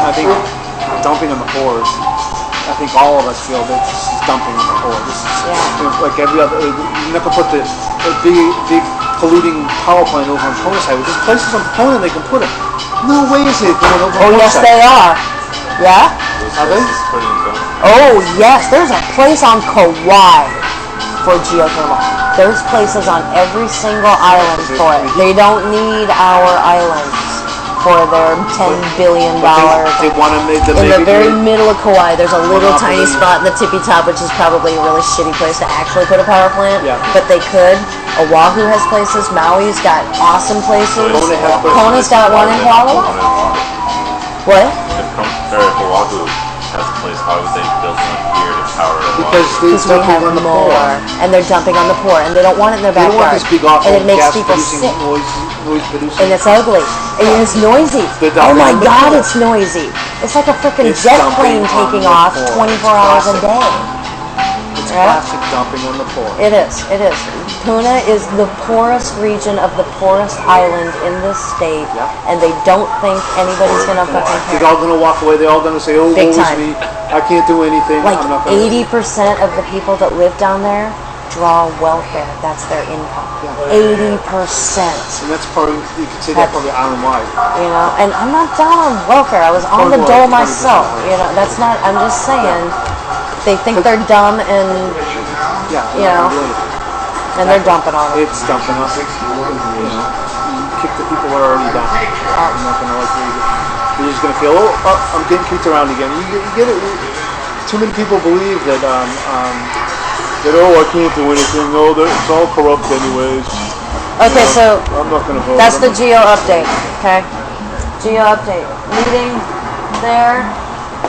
I think dumping on the poor is, I think all of us feel that this is dumping on the poor. This is like every other. You're not gonna put the big polluting power plant over on Kona side. There's places on Kona they can put it. No way is it going over on Kona yes, they are. Yeah. Are they? Oh yes, there's a place on Kauai for geothermal. There's places on every single island for it. They don't need our islands for their $10 billion. They want to make in the very middle of Kauai, there's a little tiny spot in the tippy top, which is probably a really shitty place to actually put a power plant. Yeah. But they could. Oahu has places. Maui's got awesome places. Kona's got one in Kuala. What? If Oahu has a place, why would they build one here to power Oahu? Because we have more, and they're dumping on the poor, and they don't want it in their backyard, and it makes people sick, and it's ugly, and it's noisy. Oh my God, it's noisy. It's like a freaking jet plane taking off 24 hours a day. It's plastic dumping on the poor. It is. It is. Puna is the poorest region of the poorest island in this state, and they don't think anybody's going to fucking care. They're all going to walk away. They're all going to say, "Oh, woe is me. I can't do anything." Like I'm not 80% of the people that live down there draw welfare. That's their income. 80%. And that's probably, you could say that's probably island-wide. You know, and I'm not down on welfare. I was on the dole myself. You know, that's not. I'm just saying. They think they're dumb and, you know, and they're dumping on it. It's dumping on it. You know, kick the people that are already down. You're not going to you're just going to feel, oh, I'm getting kicked around again. You get it. Too many people believe that, that, oh, I can't do anything. Oh, it's all corrupt anyways. Okay, so I'm not going to vote. that's the Geo update, okay? Geo update. Meeting there.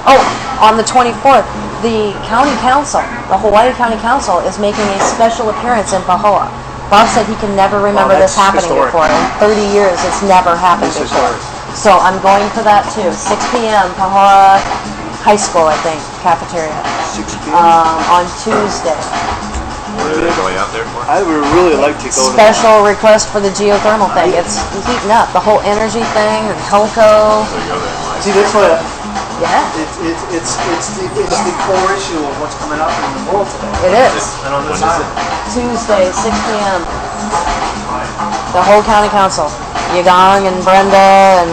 Oh, on the 24th. The county council, the Hawaii County Council, is making a special appearance in Pahoa. Bob said he can never remember this happening before. In 30 years, it's never happened before. So I'm going for that too. 6 p.m. Pahoa High School, I think, cafeteria. 6 p.m. On Tuesday. What are they going out there for? I would really like to go. Special request for the geothermal thing. It's heating up. The whole energy thing and Helco. See, that's what. Yeah. It's the core issue of what's coming up in the world today. It is. And on this island. Tuesday, 6 p.m. The whole county council. Yagong and Brenda and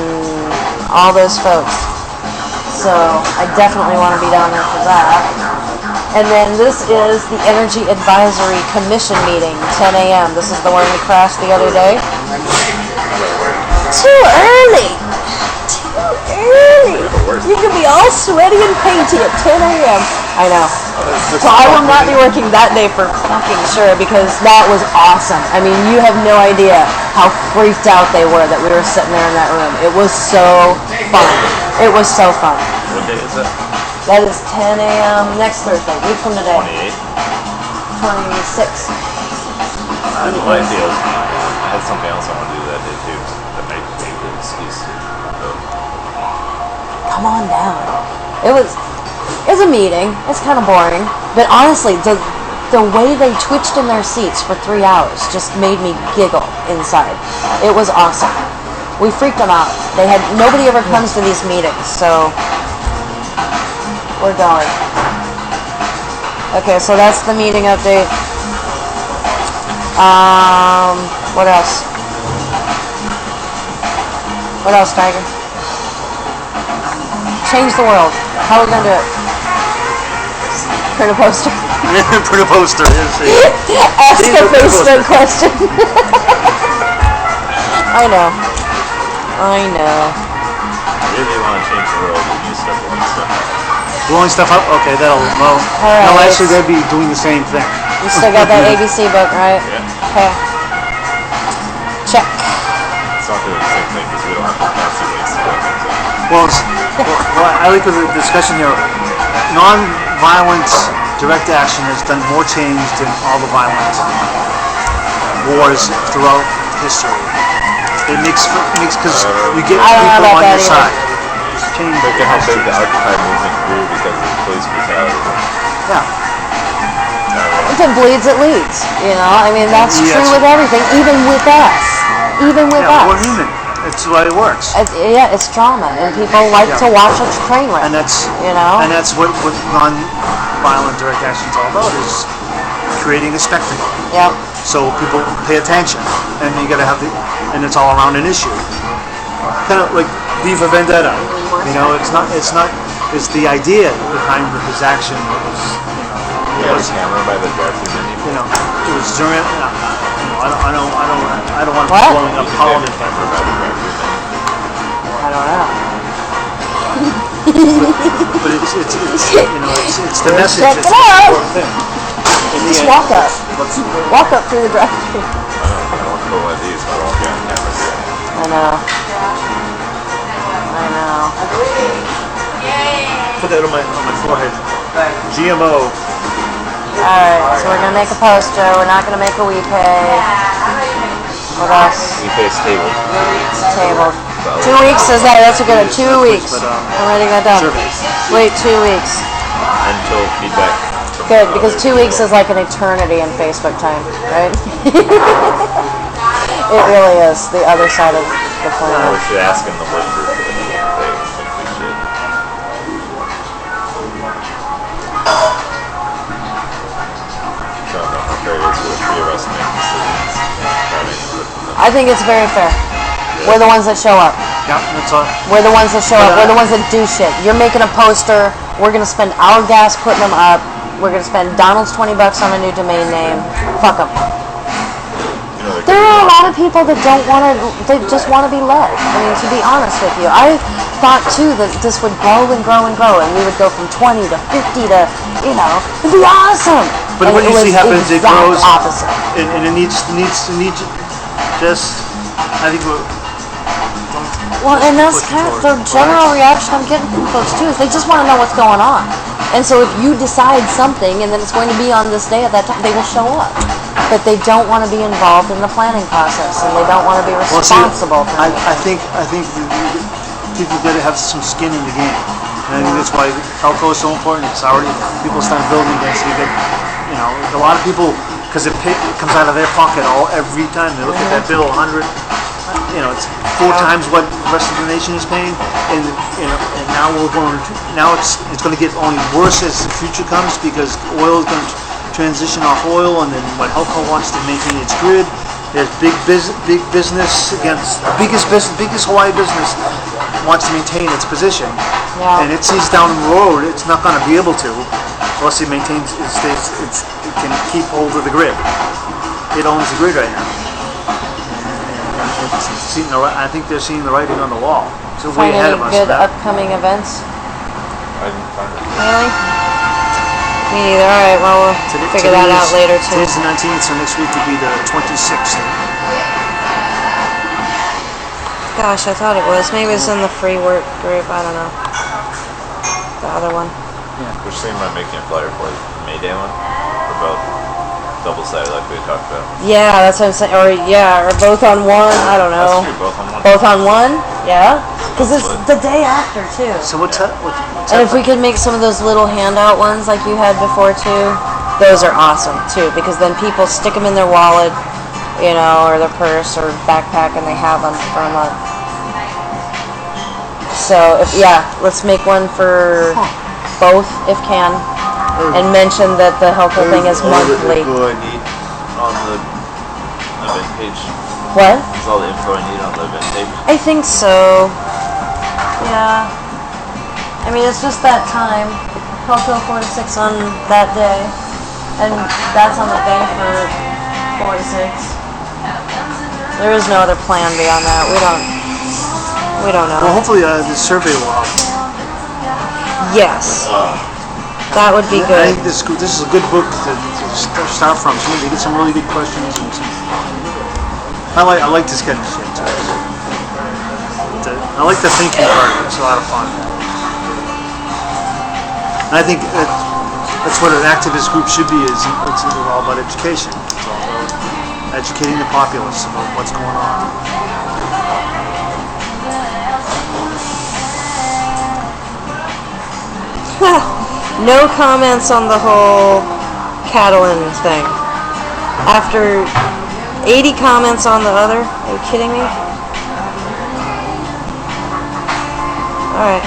all those folks. So I definitely want to be down there for that. And then this is the Energy Advisory Commission meeting, 10 a.m. This is the one we crashed the other day. Too early. You can be all sweaty and painty at 10 a.m. I know. So I will not be working that day for fucking sure because that was awesome. I mean, you have no idea how freaked out they were that we were sitting there in that room. It was so fun. It was so fun. What day is it? That is 10 a.m. next Thursday, week from today. 28? 26. I had no idea. I had something else I want to do that day too. That might be a good excuse to go. Come on down. It was a meeting. It's kind of boring, but honestly, the way they twitched in their seats for 3 hours just made me giggle inside. It was awesome. We freaked them out. Nobody ever comes to these meetings, so we're going. Okay, so that's the meeting update. What else? What else, Tiger? Change the world. How are we gonna do it? Print a poster. Print a poster. Ask a Facebook question. I know. If you want to change the world, you need to start blowing stuff up. Blowing stuff up? Okay, that'll blow. Alright. No, actually, they'd be doing the same thing. You still got that ABC book, right? Yeah. Okay. Check. It's not doing the same thing because we don't have the fancy ways to do things. Well, I like the discussion here. Non-violent direct action has done more change than all the violent wars throughout history. It makes because you get people on your side. It's changed. Look at how big the Occupy movement grew because of police brutality. Yeah. If it bleeds, it leads. You know, I mean, that's true with everything, even with us. Even with us. We're human. It's the way it works. Yeah, it's drama, and people like to watch a train wreck. And that's And that's what non-violent direct action is all about, is creating a spectacle. Yep. So people pay attention, and you gotta have and it's all around an issue. Kind of like V for Vendetta. It's the idea behind his action. It was camera by the drive-through menu. It was during. I don't want to be What? blowing up Parliament. Camera by the drive-through menu. I don't know. But it's the message. Check It's it the out. important thing. In the Just end, walk up. Walk up through the drive-thru. I don't want to put one of these, but I'll get on camera here. I know. Put that on my forehead. GMO. Alright, so we're gonna make a poster. We're not gonna make a WePay. What else? We face tabled. Tabled. 2 weeks is that? That's a good 2 weeks. But, I'm writing that down. surveys. Wait, 2 weeks. Until feedback. From Good, because others 2 weeks people. is like an eternity in Facebook time, right? It really is the other side of the We planet. should ask him the word for the thing. I think we should. I don't know how fair it is for the three of us to make decisions. Having input from them. I think it's very fair. We're the ones that show up. Yeah, that's all. We're the ones that show up. We're the ones that do shit. You're making a poster. We're gonna spend our gas putting them up. We're gonna spend Donald's $20 on a new domain name. Fuck them. You know, There are a lot of people that don't want to. They just want to be led. I mean, to be honest with you, I thought too that this would grow and grow and grow, and we would go from 20 to 50 to, it'd be awesome. But And what it was usually happens, it exact grows, opposite. and it needs just. I think we're. Well, and that's push kind of forward. the general reaction I'm getting from folks too, is they just want to know what's going on. And so if you decide something and then it's going to be on this day at that time, they will show up. But they don't want to be involved in the planning process, and they don't want to be Well, see, responsible for it. I think people got to have some skin in the game, and I think that's why telco is so important. It's already people start building against it. A lot of people, because it comes out of their pocket every time they look at that bill, 100. It's 4 times what the rest of the nation is paying, and now it's going to get only worse as the future comes, because oil is going to transition off oil, and then what Helco wants to maintain its grid. There's big business against biggest Hawaii business wants to maintain its position, Yeah. and it sees down the road it's not going to be able to unless it maintains it can keep hold of the grid. It owns the grid right now. I think they're seeing the writing on the wall. So way Find ahead any of us. good That. upcoming events? I didn't find it. Really? Me neither. All right. Well, we'll figure that out later too. Today's the 19th, so next week will be the 26th. Gosh, I thought it was. Maybe it's in the free work group. I don't know. The other one. We're thinking about making a flyer for the May Day one. For both. Double-sided like we talked about. Yeah, that's what I'm saying. Or both on one. I don't know. That's true, both on one. Both on one? Yeah. Because it's the day after too. So what's that? And if we could make some of those little handout ones like you had before too, those are awesome too. Because then people stick them in their wallet, or their purse or backpack, and they have them for a month. So let's make one for both if can, and mention that the helpful thing is monthly. All the info I need on the event page. What? Is all the info I need on the event page. I think so. Yeah. I mean, it's just that time. Helpful 4 to 6 on that day, and that's on the thing for 4 to 6. There is no other plan beyond that. We don't know. Well, hopefully the survey will help. Yes. That would be I good. think this is a good book to start from. So you get some really good questions. I like this kind of shit too. I like the thinking part of it. It's a lot of fun. And I think that's what an activist group should be. It's all about education. It's all about educating the populace about what's going on. No comments on the whole Catalan thing. After 80 comments on the other, are you kidding me? All right.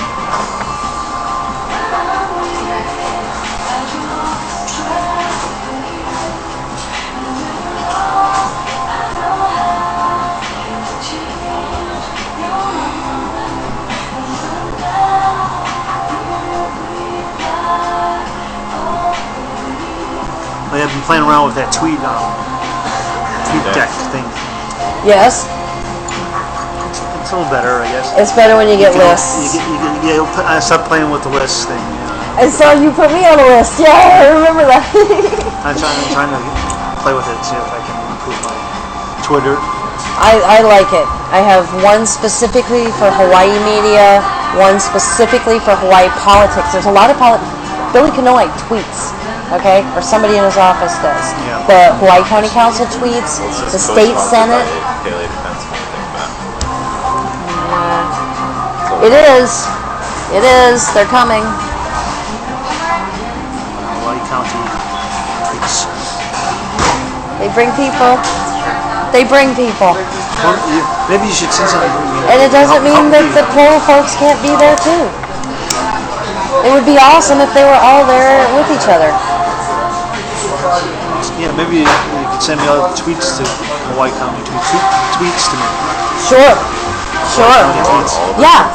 I've been playing around with that tweet deck thing. Yes. It's a little better, I guess. It's better when you get lists. I stopped playing with the list thing. I saw you put me on a list. Yeah, I remember that. I'm trying to play with it, see if I can improve my Twitter. I like it. I have one specifically for Hawaii media, one specifically for Hawaii politics. There's a lot of Billy Kanoy tweets, okay, or somebody in his office does. Yeah. The Hawaii County Council tweets, the state senate. Daily defense and everything, It is. It is. They're coming. Hawaii County tweets. They bring people. They bring people. Well, maybe you should send something. And it doesn't mean that the poor folks can't be there too. It would be awesome if they were all there with each other. Yeah, maybe you could send me all the tweets to Hawaii County tweets to me. Sure. Sure. Tweets. Yeah.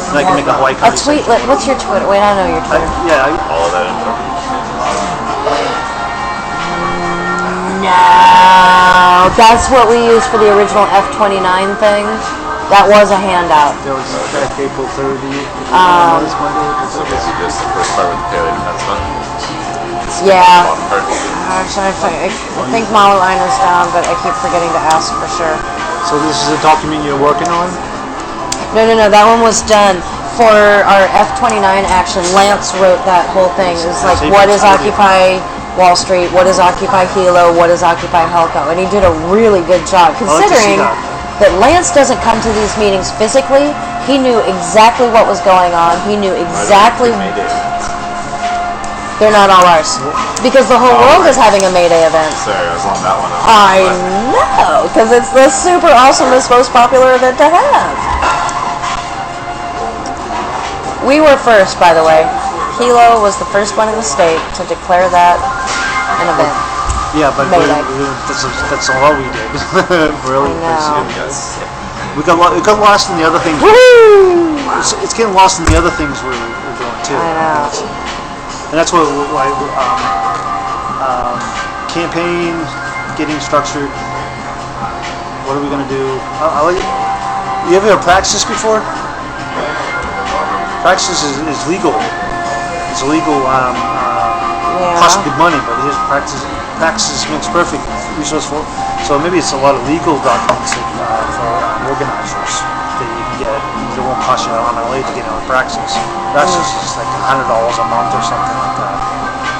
And I can make a Hawaii A County. tweet. What's your Twitter? Wait, I know your Twitter. all of that info. No, that's what we used for the original F-29 thing. That was a handout. There was back April 30. So basically just the first part with the daily defense fund. Yeah. Bottom part. Actually, I think my line is down, but I keep forgetting to ask for sure. So this is a document you're working on? No. That one was done. For our F-29 action, Lance wrote that whole thing. It was like, what is Occupy Wall Street? What is Occupy Hilo? What is Occupy Helco? And he did a really good job, considering that Lance doesn't come to these meetings physically. He knew exactly what was going on. He knew exactly. They're not all ours. Because the whole world is having a May Day event. Sorry, I was on that one. I know, because it's the super awesomest, most popular event to have. We were first, by the way. Hilo was the first one in the state to declare that an event. Yeah, but that's all we did. Really? I know. Yes. We got lost in the other things. Woo! It's getting lost in the other things we're doing too. I know. And that's why campaign, getting structured. What are we going to do? You ever heard of Praxis before? Praxis is legal. It's illegal. Costs good money, but here's Praxis makes perfect resource for. So maybe it's a lot of legal documents for organizers that you can get. It won't cost you on LA to get on Praxis. Praxis is like $100 a month or something like that.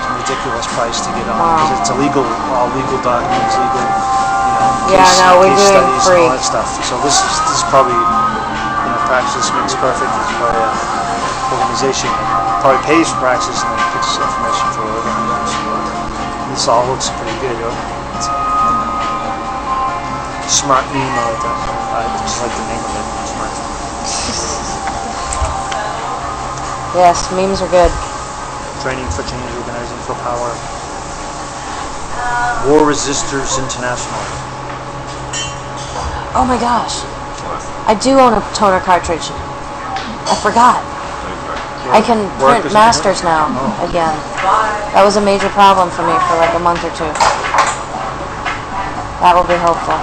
It's a ridiculous price to get on because it's illegal, all legal documents, legal, case we're doing studies free. and all that stuff. So this is probably, Praxis makes perfect. It's probably an organization that probably pays for Praxis and then puts information for organizers. This all looks pretty good. Smart meme, I like that. I just like the name of it. Smart. Yes, memes are good. Training for change, organizing for power. War Resisters International. Oh my gosh. I do own a toner cartridge. I forgot. I can print masters now again. That was a major problem for me for like a month or two. That will be helpful.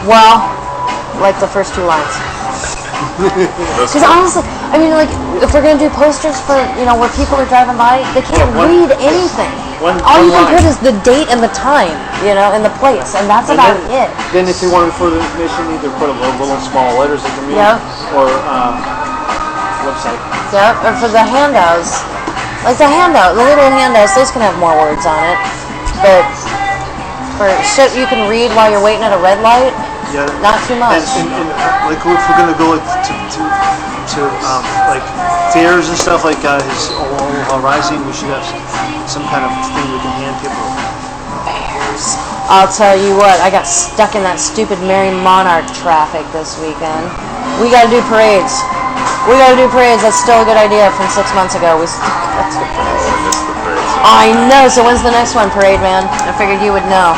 Well, like the first two lines. Because honestly, I mean, like, if we're gonna do posters for, where people are driving by, they can't read anything. All you can put is the date and the time, and the place, and that's about it. Then if you wanted further information, either put a little small letters at the meeting, or website. Yep, or for the handouts, like the little handouts, those can have more words on it. But for shit you can read while you're waiting at a red light, not too much. And like if we're gonna go like to like fairs and stuff like his Aloha Rising, we should have some kind of thing we can hand people. Fairs. I'll tell you what, I got stuck in that stupid Mary Monarch traffic this weekend. We gotta do parades. We gotta do parades. That's still a good idea from 6 months ago. Let's do parades. I missed the parades. I know, so when's the next one, Parade Man? I figured you would know.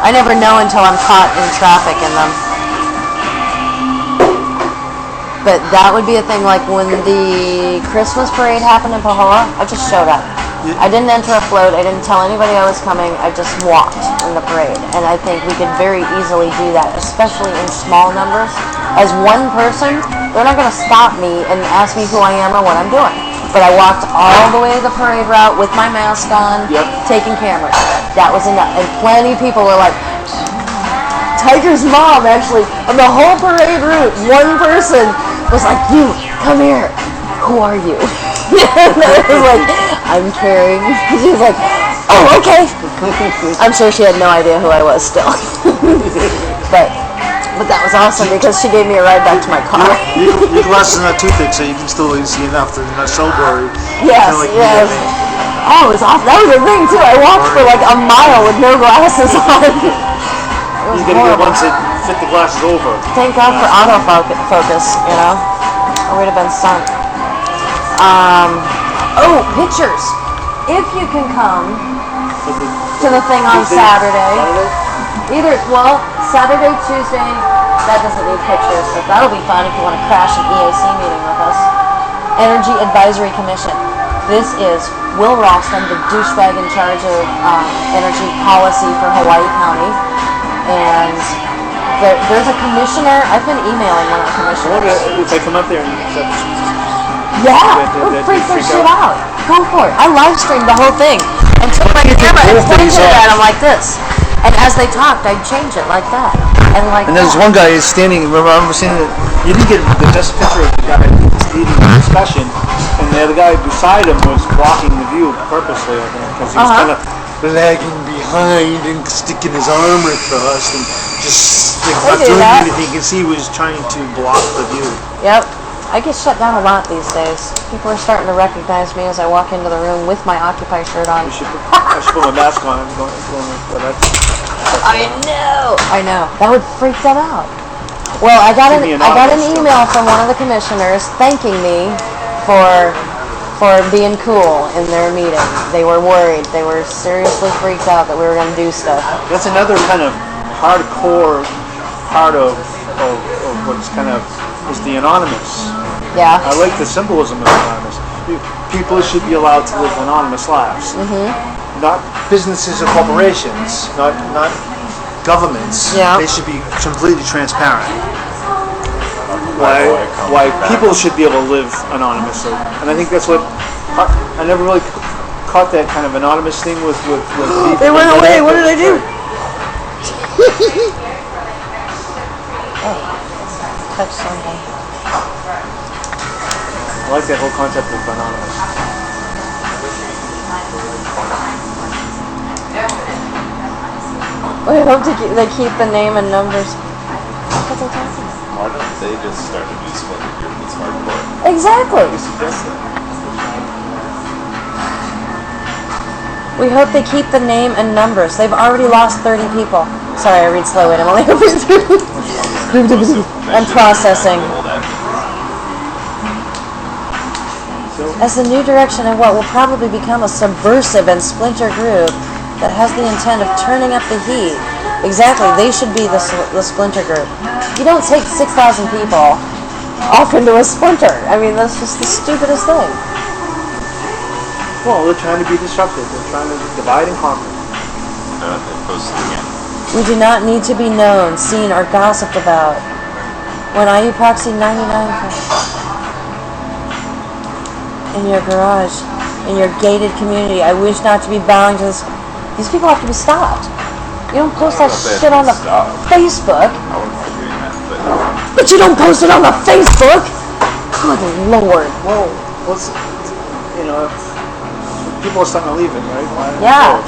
I never know until I'm caught in traffic in them. But that would be a thing, like when the Christmas parade happened in Pahoa, I just showed up. I didn't enter a float, I didn't tell anybody I was coming, I just walked in the parade. And I think we could very easily do that, especially in small numbers. As one person, they're not going to stop me and ask me who I am or what I'm doing. But I walked all the way to the parade route with my mask on, taking cameras. That was enough. And plenty of people were like, Tiger's mom, actually, on the whole parade route, one person was like, you, come here. Who are you? And I was like, I'm Carrie. She was like, oh, okay. I'm sure she had no idea who I was still. But that was awesome because she gave me a ride back to my car. Your glasses are not too thick, so you can still see enough. They're not so blurry. Yes, Like yes. Oh, it was awesome. That was the thing, too. I walked for like a mile with no glasses on. It was You gotta get horrible. ones that fit the glasses over. Thank God for autofocus, you know? I would have been sunk. Oh, pictures. If you can come to the thing on Saturday. Saturday, Tuesday, that doesn't need pictures, but that'll be fun if you want to crash an EAC meeting with us. Energy Advisory Commission. This is Will Ralston, the douchebag in charge of energy policy for Hawaii County. And there's a commissioner. I've been emailing one of the commissioners. If they come up there and Yeah, we'll freak their shit out. Go for it. I live streamed the whole thing and took my camera and pointed it at them like this. And as they talked, I'd change it like that. And there's one guy who's standing. Remember, I remember seeing it. You didn't get the best picture of the guy leading the discussion, and the other guy beside him was blocking the view purposely, I think, because he was kind of lagging behind and sticking his arm across and just not doing anything. You can see he was trying to block the view. Yep. I get shut down a lot these days. People are starting to recognize me as I walk into the room with my Occupy shirt on. I should put my mask on. I know. That would freak them out. Well, I got an email from one of the commissioners thanking me for being cool in their meeting. They were worried. They were seriously freaked out that we were going to do stuff. That's another kind of hardcore part of what's kind of is the anonymous. Yeah. I like the symbolism of anonymous. People should be allowed to live anonymous lives. Not businesses or corporations, not governments. Yeah. They should be completely transparent. Why people should be able to live anonymously. And I think that's what I never really caught that kind of anonymous thing with people. They went away. What did I do? Touch something. I like that whole concept of anonymous. I hope they keep the name and numbers. What are they talking about? Why don't they just start a new splinter group that's hardcore? Exactly. We hope they keep the name and numbers. They've already lost 30 people. Sorry, I read slow and I'm only I'm processing. As the new direction of what will probably become a subversive and splinter group that has the intent of turning up the heat. Exactly, they should be the splinter group. You don't take 6,000 people off into a splinter. I mean, that's just the stupidest thing. Well, they're trying to be disruptive. They're trying to divide and conquer. They posted again. We do not need to be known, seen, or gossiped about. When IU Proxy 99 in your garage, in your gated community, I wish not to be bowing to this. These people have to be stopped. You don't post that shit on the Facebook. I wouldn't mind doing that, But you don't post it on the Facebook. Good Lord. Well, if people are starting to leave it, right? Yeah.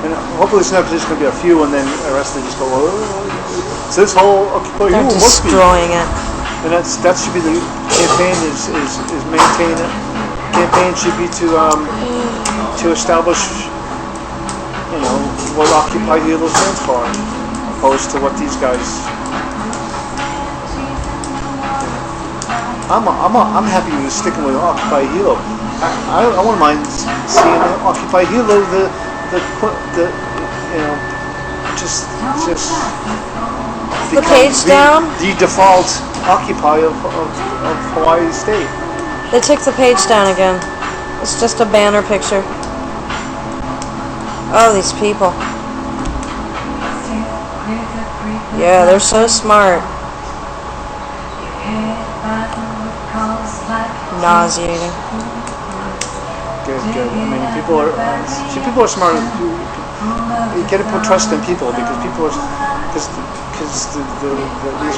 And hopefully it's not just going to be a few, and then the rest of them just go. So this whole They're destroying it. And that should be the campaign is maintain it. Campaign should be to establish, what Occupy Hilo stands for, opposed to what these guys. I'm happy with sticking with Occupy Hilo. I wouldn't mind seeing Occupy Hilo the just The page down? The default Occupy of Hawaii State. They took the page down again. It's just a banner picture. Oh, these people. Yeah, they're so smart. Nauseating. Good. I mean, people are smart. You gotta put trust in people because these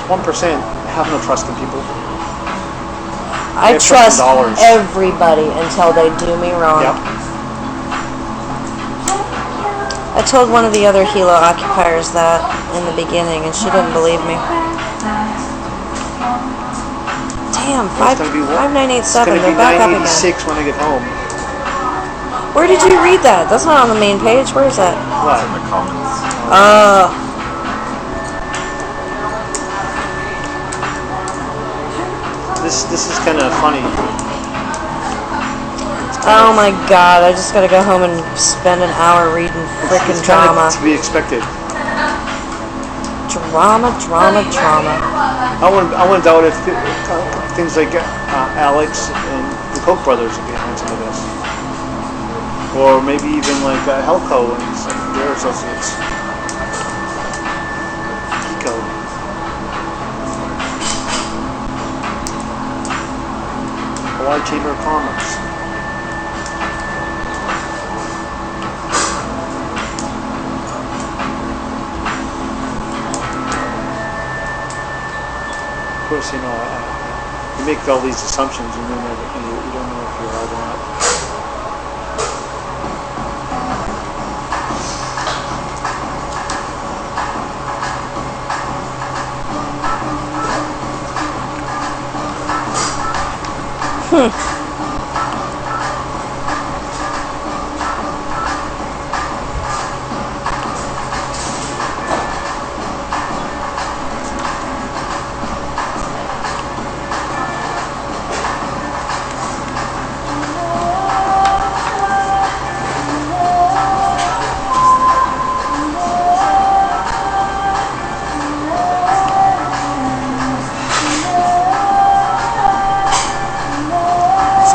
1% have no trust in people. I trust everybody until they do me wrong. Yep. I told one of the other Hilo occupiers that in the beginning, and she didn't believe me. Damn, 5987, they're back up again. It's gonna be 986 when I get home. Where did you read that? That's not on the main page. Where is that? What? In the comments. This is kind of funny. Oh my god, I just gotta go home and spend an hour reading frickin' drama. To be expected. Drama. I wouldn't doubt if things like Alex and the Koch brothers are behind some of this. Or maybe even like Helco and some of their associates. Kiko. Hawaii Chamber of Commerce. Of course, you make all these assumptions and then you don't know if you're right or not.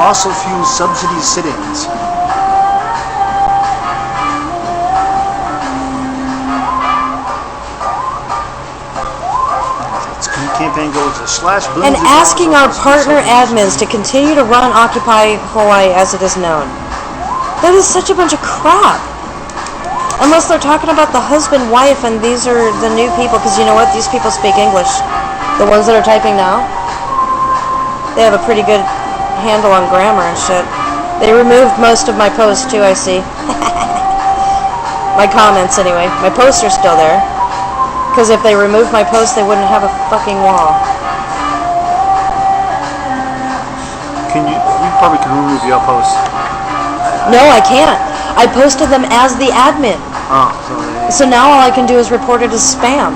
Fossil fuel subsidy sit-ins. Campaign goes to /. And asking our partner admins to continue to run Occupy Hawaii as it is known. That is such a bunch of crap. Unless they're talking about the husband, wife, and these are the new people, because you know what? These people speak English. The ones that are typing now, they have a pretty good handle on grammar and shit. They removed most of my posts too, I see. My comments anyway. My posts are still there. Because if they removed my posts, they wouldn't have a fucking wall. You probably can remove your posts. No, I can't. I posted them as the admin. Oh, so now all I can do is report it as spam.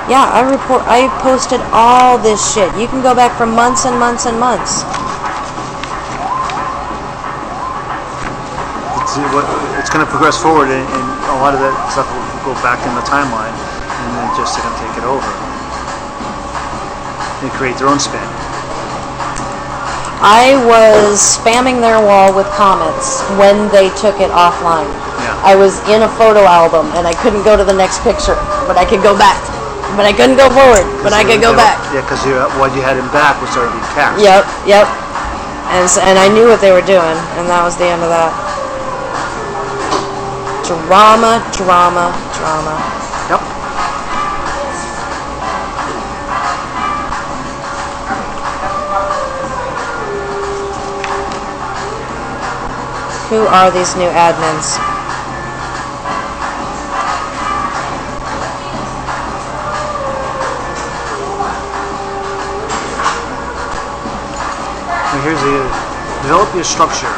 Yeah, I posted all this shit. You can go back for months and months and months. It's going to progress forward, and a lot of that stuff will go back in the timeline, and then just they're going to take it over. They create their own spam. I was spamming their wall with comments when they took it offline. Yeah. I was in a photo album, and I couldn't go to the next picture, but I could go back. But I couldn't go forward, but I could go back. Yeah, because what you had in back was already cached. Yep. And I knew what they were doing, and that was the end of that. Drama. Yep. Who are these new admins? Here's the develop your structure,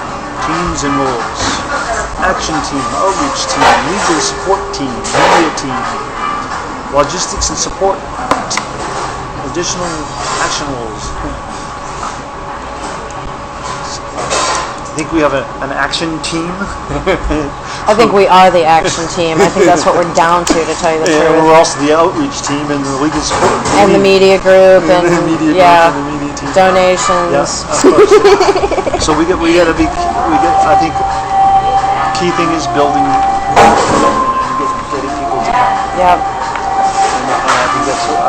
teams and roles. action team, outreach team, legal support team, media team, logistics and support, additional action roles. I think we have an action team. I think we are the action team. I think that's what we're down to tell you the And truth. we're also the outreach team and the legal support. And the media group and, the media group yeah, and the media team. donations. Yes, of course. So we gotta be. I think key thing is building and getting people to come. Yep. And I think that's what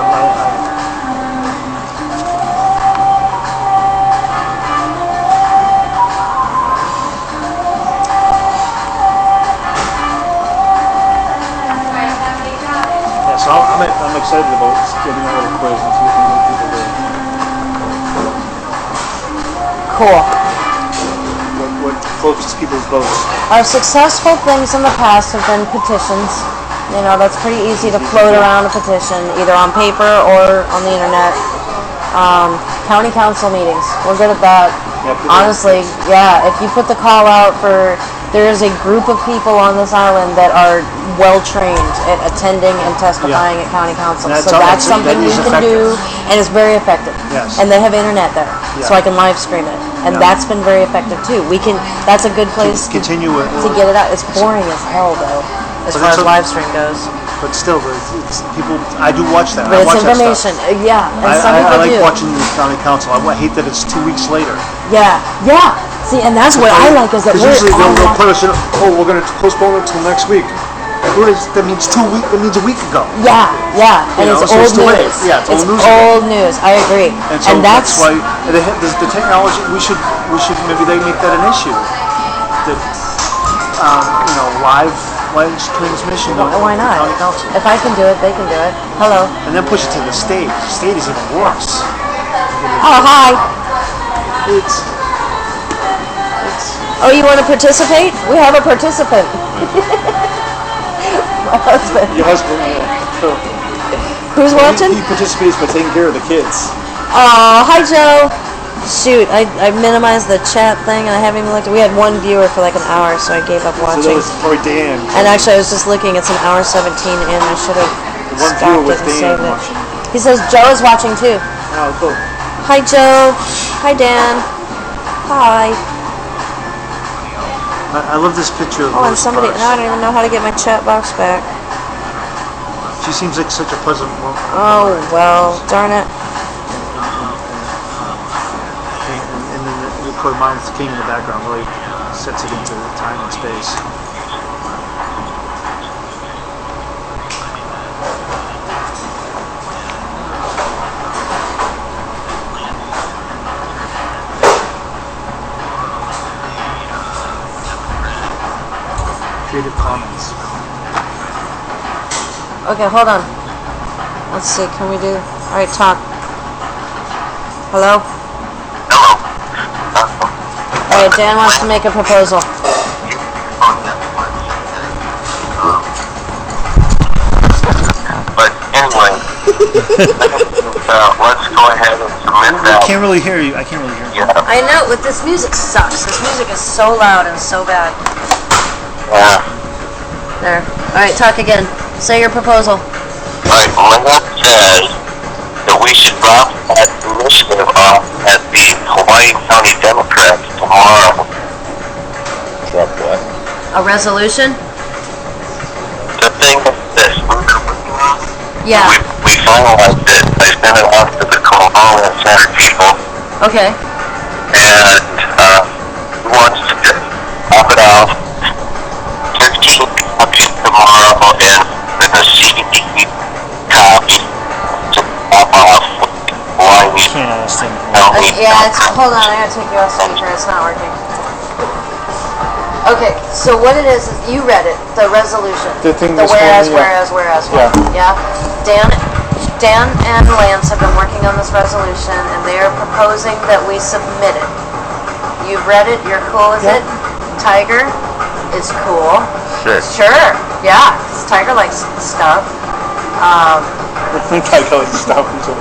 yeah, so I'm excited about getting a little quiz and see if we can get people to Cool. what floats people's boats. Our successful things in the past have been petitions. You know, that's pretty easy to float around a petition, either on paper or on the internet. County council meetings, we're good at that. Yep, Honestly, yeah, if you put the call out for, there is a group of people on this island that are well trained at attending and testifying at county council. And So that's something that we is can do, and it's very effective. Yes. And they have internet there, so Yeah. I can live stream it. And Yeah. that's been very effective too. That's a good place Continue it. to get it out. It's boring as hell though, as But far it's as a- live stream goes. But still, it's people. I do watch that. But I it's watch that information. stuff. Yeah, and some I people like do. watching the county council. I hate that it's 2 weeks later. Yeah, yeah. See, and that's what I like is that Because we're usually they'll on. put us in. Oh, we're going to postpone it till next week. That means 2 weeks. That means a week ago. Yeah, yeah, and You it's know, so old it's too late. news. Yeah, it's old news old news. I agree. And so that's why the technology. We should maybe they make that an issue. That live transmission. why not? County council. If I can do it, they can do it. Hello. And then push it to the state. The state is even worse. Oh, hi. It's Oh, you want to participate? We have a participant. My husband. your husband. So Who's watching? he participates by taking care of the kids. Oh, hi Joe. Shoot, I minimized the chat thing and I haven't even looked. We had one viewer for like an hour, so I gave up So that watching. was probably Dan. And actually, I was just looking. It's an hour 17 in. I should have The one viewer stopped was it and Dan saved it. watching. He says Joe is watching too. Oh, cool. Hi Joe. Hi Dan. Hi. I love this picture of Oh, and Rose somebody. Parks. Now I don't even know how to get my chat box back. She seems like such a pleasant woman. Oh well, darn it. And then the put Martin Luther King in the background really sets it into time and space. Creative Commons. Okay, hold on. Let's see. Can we do? All right, talk. Hello. All right, Dan wants to make a proposal. But anyway, let's go ahead and submit I that. can't really hear you. I can't really hear you. Yeah, I know, but this music sucks. This music is so loud and so bad. yeah. There. All right, talk again. Say your proposal. Right, Lynette says that we should drop that initiative off at the Hawaii County Democrats tomorrow. Drop what? A resolution? The thing is this, Yeah. we finalized it. I sent it off to the Corona Center people, Okay. and he wants to drop it off 15 copies tomorrow, and the CD copy to drop off. Why we Can't understand. Yeah, hold on, I gotta take you off speaker. It's not working. Okay, so what it is you read it, the resolution. The thing The this whereas, morning, yeah. whereas. Yeah. Yeah. Dan and Lance have been working on this resolution, and they are proposing that we submit it. You've read it. You're cool with Yeah. it. Tiger is cool. Sure. Sure. Yeah. 'Cause Tiger likes stuff. I go and stop until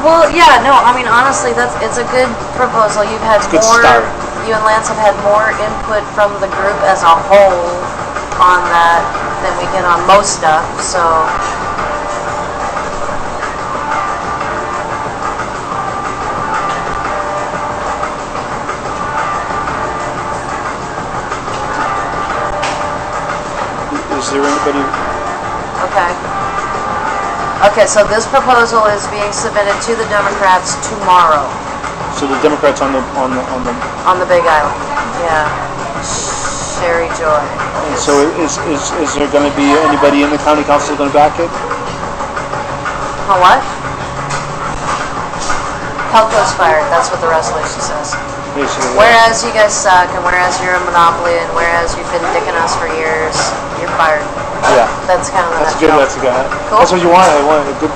Well, yeah, no, I mean, honestly, it's a good proposal. You've had good more, start. you and Lance have had more input from the group as a whole on that than we get on most stuff, so. Is there anybody? Okay. Okay, so this proposal is being submitted to the Democrats tomorrow. So the Democrats on the On the Big Island, yeah. Sherry Joy. And so is there going to be anybody in the county council going to back it? Oh, what? Pelco's fired, that's what the resolution says. Basically, Whereas you guys suck, and whereas you're a monopoly, and whereas you've been dicking us for years, you're fired. Yeah. That's kind of the That's good. nutshell. That's good. Cool. That's what you want. I want a good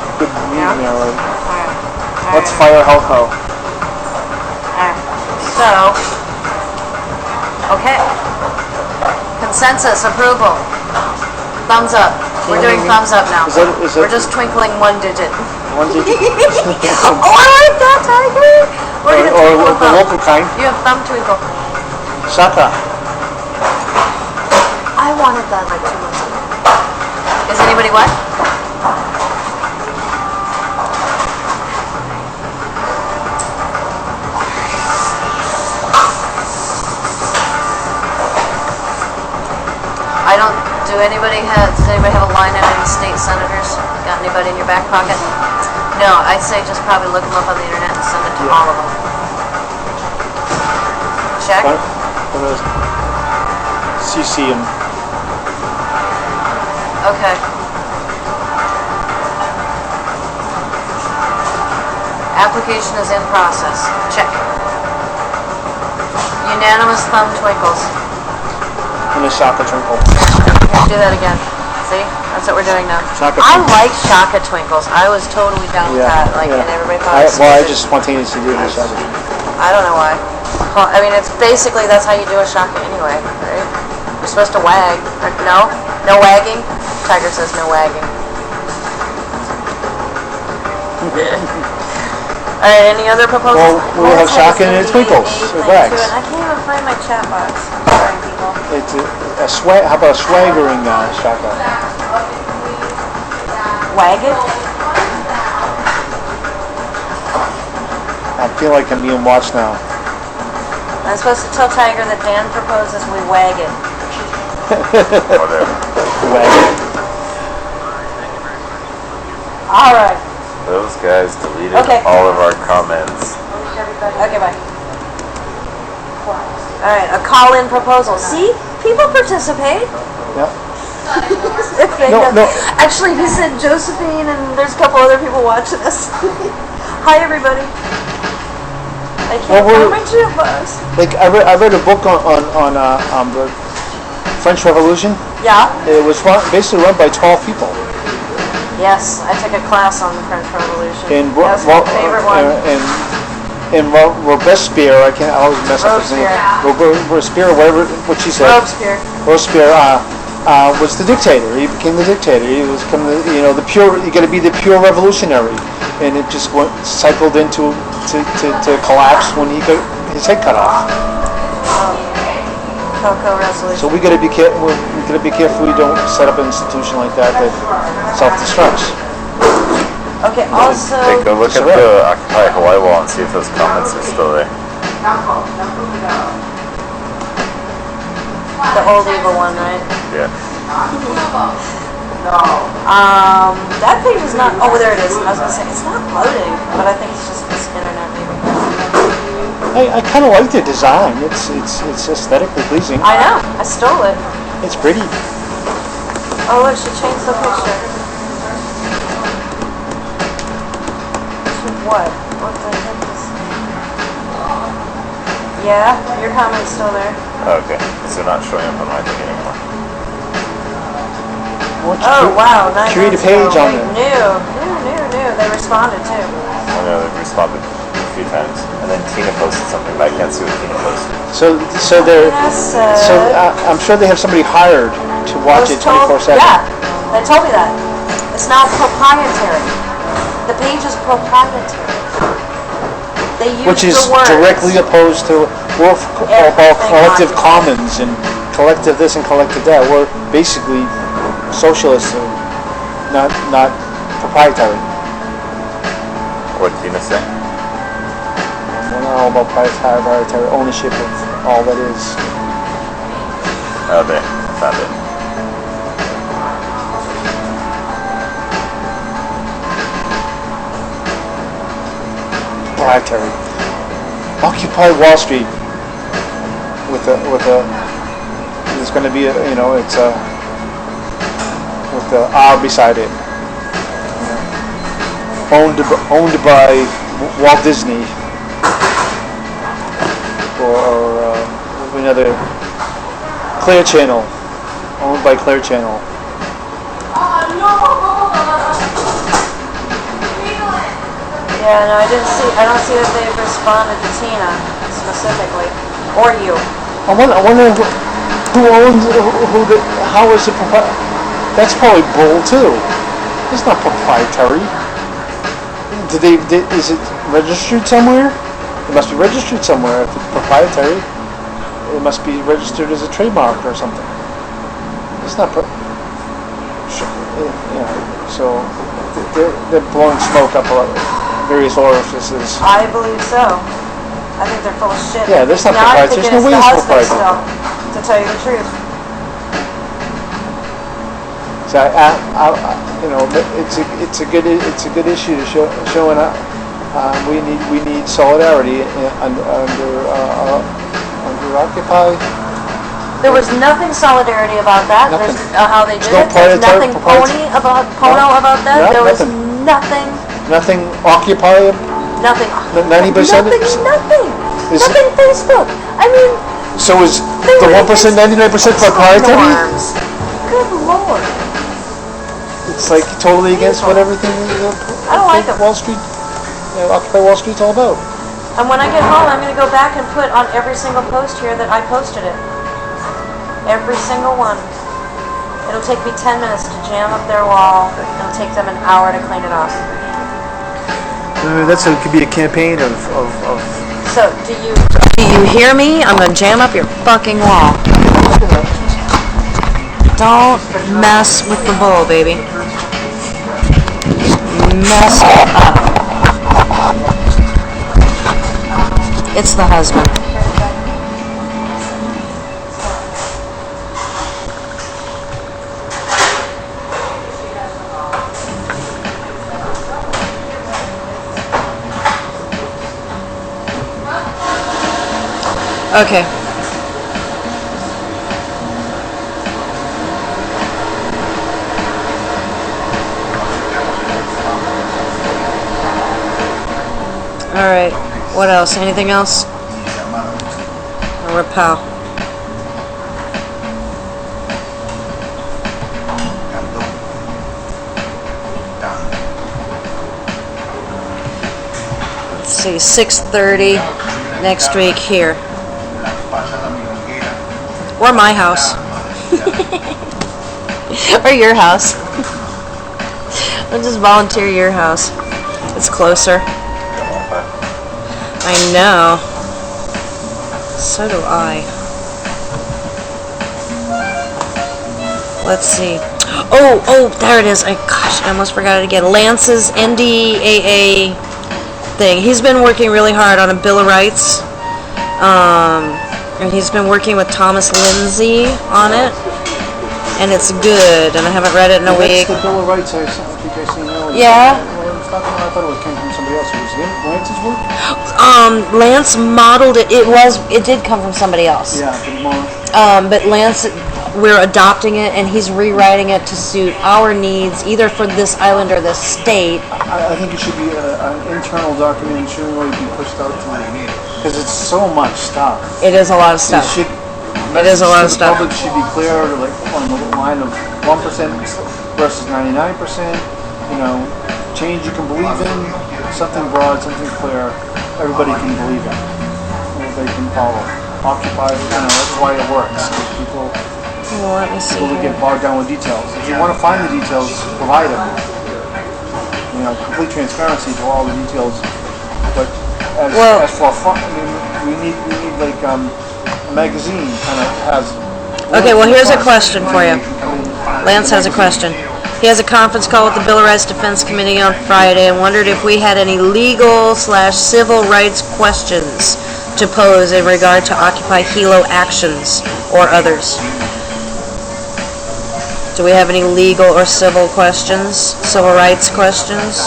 meeting Yeah. there. Right? Alright. Let's fire Helco. Alright. So, okay. Consensus, approval. Thumbs up. We're doing thumbs up now. Is that We're just twinkling one digit. one digit? Oh, I like that, Tiger! We're gonna or twinkle a the thumb. local kind? You have thumb twinkle. Shaka. I wanted that like 2 months ago. Is anybody what? I don't. Does anybody have a line item in state senators? Got anybody in your back pocket? No, I'd say just probably look them up on the internet and send it to all of them. Check. What? CC him. Okay. Application is in process. Check. Unanimous thumb twinkles. And a Shaka twinkle. Here, do that again. See? That's what we're doing now. Shaka I twinkle. like Shaka twinkles. I was totally down with that. Like, and everybody thought it was I stupid. just spontaneously did the Shaka. I don't know why. Well, I mean, it's basically that's how you do a Shaka anyway, right? You're supposed to wag. Or, no? No wagging? Tiger says no wagging. Alright, any other proposals? Well, we'll have Shaka and twinkles. Or wags. I can't even find my chat box. Sorry, people. It's a swag. How about a swaggering Shaka? Wag it? I feel like I'm being watched now. I'm supposed to tell Tiger that Dan proposes we wag it. Whatever. Wag it. Alright. Those guys deleted Okay. all of our comments. Okay, bye. Alright, a call-in proposal. See? People participate. Yeah. If they No, know. no. Actually, he said Josephine, and there's a couple other people watching us. Hi, everybody. I can't Well, find my chat box. Like I read a book on the French Revolution. Yeah? It was basically run by tall people. Yes, I took a class on the French Revolution. And That's my favorite one. And Robespierre, I always mess up his name. Robespierre, whatever, what she said. Robespierre was the dictator. He became the dictator. He was the pure. You got to be the pure revolutionary, and it just cycled into to collapse when he got his head cut off. Cocoa resolution. So we got to be careful. We got to be careful we don't set up an institution like that self-destructs. Okay. Also. Hey, go look at the Occupy Hawaii wall and see if those comments are still there. The old evil one, right? Yeah. That page is not. Oh, there it is. I was gonna say it's not loading, but I think it's just this internet maybe. I kind of like the design. It's aesthetically pleasing. I know. I stole it. It's pretty. Oh, look, she changed the picture. What? What the heck is? Yeah, your comment's still there. Okay, so not showing up on my thing anymore. Oh wow, 9 create a months page ago. on Wait, there. New. They responded too. I know they've responded a few times, and then Tina posted something, but I can't see what Tina posted. So they're Yes, I'm sure they have somebody hired to watch it 24/7. Yeah, they told me that. It's now proprietary. The page is proprietary. They use Which is the words. directly opposed to we're about collective commons and collective this and collective that. We're basically socialists, not proprietary. What did Tina say? We're not all about proprietary ownership of all that is. Oh, there. I found it. Proprietary. Occupy Wall Street with a there's going to be a, it's a with the R beside it. Owned by Walt Disney or another Clear Channel, owned by Clear Channel. Yeah, no, I don't see that they've responded to Tina specifically, or you. I wonder who owns how is it that's probably bull too. It's not proprietary. Is it registered somewhere? It must be registered somewhere. If it's proprietary, it must be registered as a trademark or something. It's not so they're blowing smoke up various orifices. I believe so. I think they're full of shit. Yeah, there's not Now I'm proprietary. thinking There's no it's way the it's husband proprietary. still, to tell you the truth. So it's a good issue to showing up. We need solidarity under Occupy. There was nothing solidarity about that. Nothing. There's how they did There's no it. There's nothing proprietary- Pono about that. No, There was nothing. nothing. Nothing Occupy. Nothing. 90%. Nothing. Is Nothing Facebook. I mean, So is the 1%, 99% proprietary? norms. Good lord. It's like totally against what everything I don't like 'em. Wall Street, Occupy Wall Street's all about. And when I get home, I'm going to go back and put on every single post here that I posted it. Every single one. It'll take me 10 minutes to jam up their wall. It'll take them an hour to clean it off. Could be a campaign of So, do you hear me? I'm going to jam up your fucking wall. Don't mess with the bull, baby. Mess up. It's the husband. Okay. All right. What else? Anything else? Or repel? Let's see. 6:30 next week here. Or my house. Or your house. I'll just volunteer your house. It's closer. I know. So do I. Let's see. Oh, there it is. I almost forgot it again. Lance's NDAA thing. He's been working really hard on a Bill of Rights. And he's been working with Thomas Lindsay on it. And it's good. And I haven't read it in a week. That's the Bill of Rights I think I seen earlier. Yeah. I thought it came from somebody else. It was Lance's work? Lance modeled it. It did come from somebody else. Yeah, but But Lance, we're adopting it, and he's rewriting it to suit our needs, either for this island or this state. I think it should be an internal document. It shouldn't really be pushed out to because it's so much stuff. It is a lot of stuff. It is a lot of stuff. The public should be clear, like on the line of 1% versus 99%. Change you can believe in, something broad, something clear. Everybody can believe in. Everybody can follow. Occupy. That's why it works. People Let me see. People get bogged down with details. If you want to find the details, provide them. Complete transparency to all the details. But as for We need like a magazine kind of has. Okay, well, here's a question for you. Lance has a question. He has a conference call with the Bill of Rights Defense Committee on Friday and wondered if we had any legal/civil rights questions to pose in regard to Occupy Hilo actions or others. Do we have any legal or civil questions, civil rights questions?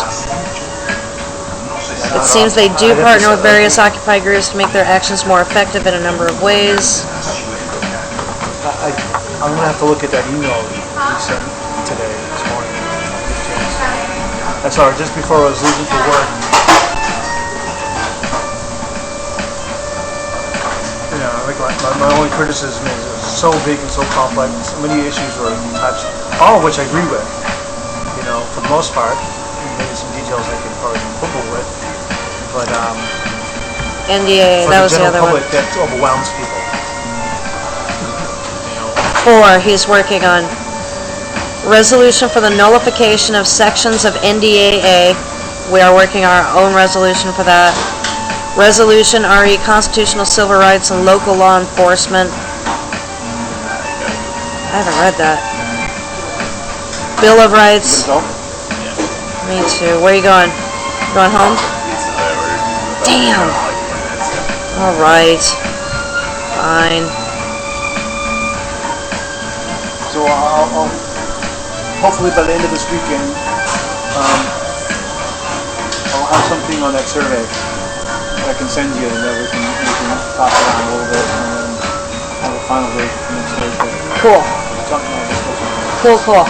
It seems they do partner with various Occupy groups to make their actions more effective in a number of ways. I'm gonna have to look at that email you sent today, this morning. That's all right, just before I was leaving for work. You know, like my only criticism is it's so big and so complex, so many issues were touched, all of which I agree with, you know, for the most part. Maybe some details I can probably quibble with, but NDA, that was the other one. for the general public, that overwhelms people. Or he's working on resolution for the nullification of sections of NDAA. We are working our own resolution for that. Resolution RE Constitutional Civil Rights and Local Law Enforcement. I haven't read that. Bill of Rights. Me too. Where are you going? Going home? Damn. All right. Fine. So I'll hopefully by the end of this weekend, I'll have something on that survey that I can send you, and that we can talk around a little bit, and then have a final version next Thursday. Cool. Something like this. Cool.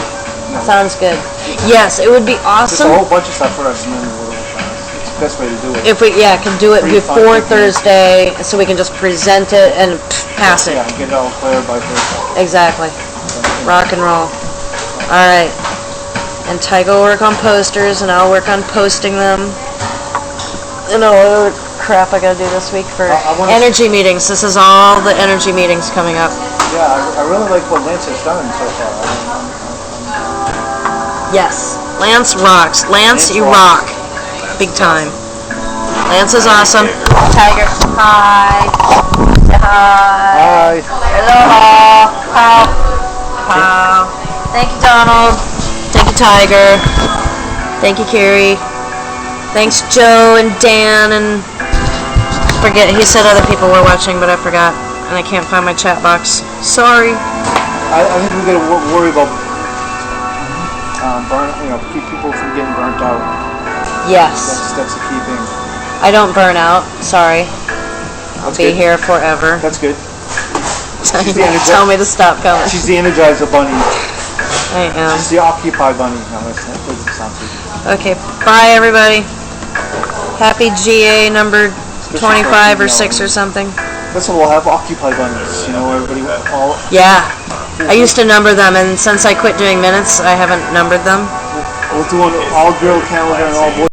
No. Sounds good. Yes, it would be Just awesome. a whole bunch of stuff for us, and then we'll it's the best way to do it. If we, can do it before Thursday, so we can just present it and pass it. Yeah, get it all clear by Thursday. Exactly. Rock and roll. All right. And Tyga will work on posters, and I'll work on posting them. And all other crap I gotta do this week for energy meetings. This is all the energy meetings coming up. Yeah, I really like what Lance has done so far. Yes. Lance rocks. Lance, you rock. Big time. Lance is awesome. Tiger. Hi. Say hi. Hi. Hello. How? Thank you, Donald. Thank you, Tiger. Thank you, Carrie. Thanks, Joe and Dan and forget. He said other people were watching, but I forgot, and I can't find my chat box. Sorry. I think we gotta worry about keep people from getting burnt out. Yes. That's the key thing. I don't burn out. Sorry. I'll be here forever. That's good. Tell me to stop coming. She's the Energizer Bunny. I am. She's the Occupy Bunny. No, that doesn't sound too good. Okay, bye everybody. Happy GA number 25 or 6 or something. Listen, we'll have Occupy Bunnies. You know, everybody all. Yeah. I used to number them, and since I quit doing minutes, I haven't numbered them. We'll do an all-girl calendar and all-boy